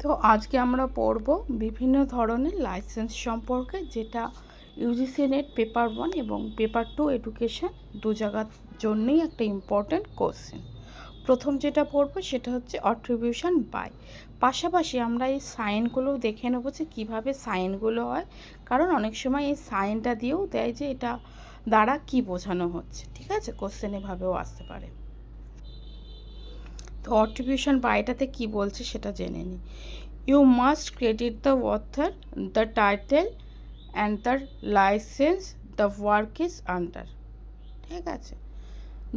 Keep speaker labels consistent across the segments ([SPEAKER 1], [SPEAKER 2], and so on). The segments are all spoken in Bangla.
[SPEAKER 1] তো আজকে আমরা পড়ব বিভিন্ন ধরনের লাইসেন্স সম্পর্কে, যেটা ইউজিসি নেট পেপার 1 এবং পেপার 2 এডুকেশন দু জায়গার জন্যই একটা ইম্পর্ট্যান্ট কোশ্চেন। প্রথম যেটা পড়বো সেটা হচ্ছে অট্রিবিউশন বাই। পাশাপাশি আমরা এই সাইনগুলোও দেখে নেবো যে কীভাবে সাইনগুলো হয়, কারণ অনেক সময় এই সাইনটা দিয়েও দেয় যে এটা দ্বারা কি বোঝানো হচ্ছে। ঠিক আছে, কোশ্চেন এভাবেও আসতে পারে। তো অট্রিবিউশন বাইটাতে কি বলছে সেটা জেনে নিই। You must credit the author, the title and the licence the work is under. ঠিক আছে,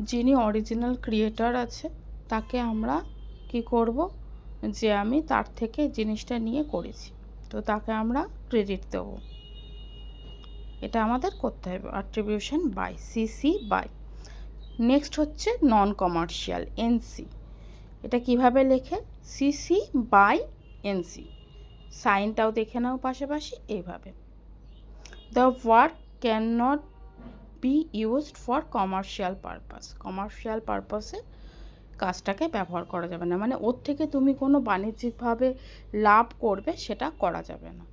[SPEAKER 1] যিনি অরিজিনাল ক্রিয়েটর আছে তাকে আমরা কি করব, যে আমি তার থেকে জিনিসটা নিয়ে করেছি, তো তাকে আমরা ক্রেডিট দেব। এটা আমাদের করতে হবে, attribution by, CC by. Next হচ্ছে নন কমার্শিয়াল, এনসি। এটা কিভাবে লেখে, সিসি বাই এনসি। সাইনটাও দেখে নাও পাশাপাশি এইভাবে। The work can not be used for commercial purpose. Commercial পারপাসে কাজটাকে ব্যবহার করা যাবে না, মানে ওর থেকে তুমি কোনো বাণিজ্যিকভাবে লাভ করবে সেটা করা যাবে না।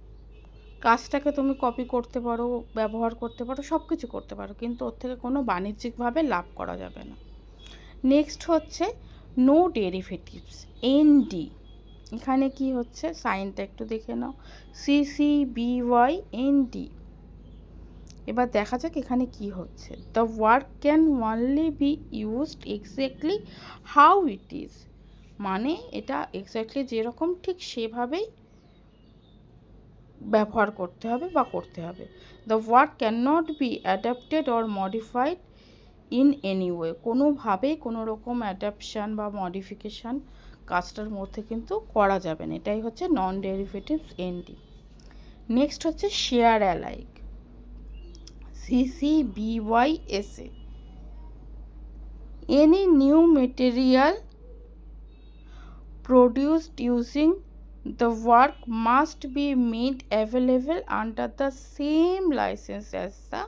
[SPEAKER 1] কাজটাকে তুমি কপি করতে পারো, ব্যবহার করতে পারো, সব কিছু করতে পারো, কিন্তু ওর থেকে কোনো বাণিজ্যিকভাবে লাভ করা যাবে না। নেক্সট হচ্ছে নো ডেরিভেটিভস, এনডি। এখানে কি হচ্ছে, সাইনটা একটু দেখে নাও, সিসি বিওয়াই এনডি। এবার দেখা যাক এখানে কি হচ্ছে। The work can only be used exactly how it is, মানে এটা এক্স্যাক্টলি যেরকম ঠিক সেভাবেই ব্যবহার করতে হবে বা করতে হবে। The work can not be adapted or modified in any way. কোনোভাবেই কোনো রকম অ্যাডাপশান বা মডিফিকেশান কাজটার মধ্যে কিন্তু করা যাবে না। এটাই হচ্ছে নন ডেরিভেটিভস, এনডি। নেক্সট হচ্ছে share alike, CCBYSA. Any new material produced using the work must be made available under the same license as the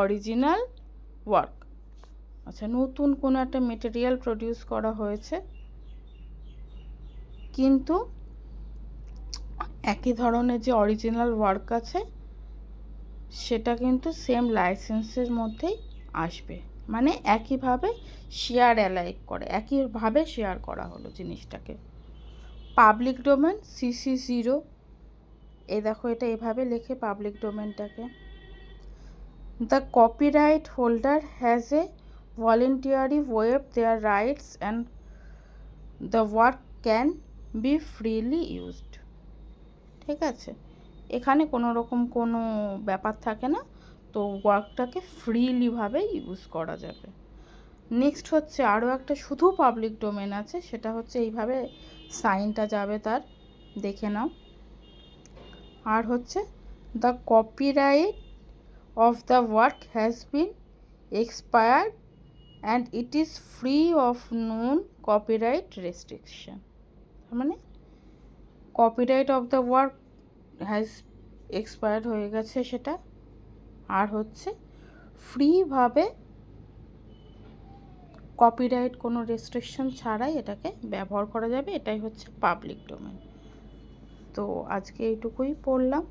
[SPEAKER 1] original work. আচ্ছা, নতুন কোনো একটা মেটেরিয়াল প্রডিউস করা হয়েছে, কিন্তু একই ধরনের যে অরিজিনাল ওয়ার্ক আছে সেটা কিন্তু সেম লাইসেন্সের মধ্যেই আসবে, মানে একইভাবে শেয়ার অ্যালাইক করে, একইভাবে শেয়ার করা হলো জিনিসটাকে। Public domain, CC0। এই দেখো এটা এভাবে লেখে পাবলিক ডোমেনটাকে। The copyright holder has a voluntary waive their rights and the work can be freely used. ঠিক আছে, এখানে কোনো রকম কোনো ব্যাপার থাকে না, তো ওয়ার্কটাকে ফ্রিলিভাবে ইউজ করা যাবে। নেক্সট হচ্ছে আরও একটা শুধু পাবলিক ডোমেন আছে, সেটা হচ্ছে এইভাবে সাইনটা যাবে তার, দেখে নাও। আর হচ্ছে the copyright of the work has been expired and it is free of non copyright restriction. মানে copyright of the work has expired হয়ে গেছে সেটা, আর হচ্ছে ফ্রিভাবে কপিরাইট কোনো রেস্ট্রিকশন ছাড়াই এটাকে ব্যবহার করা যাবে। এটাই হচ্ছে পাবলিক ডোমেন। তো আজকে এইটুকুই পড়লাম।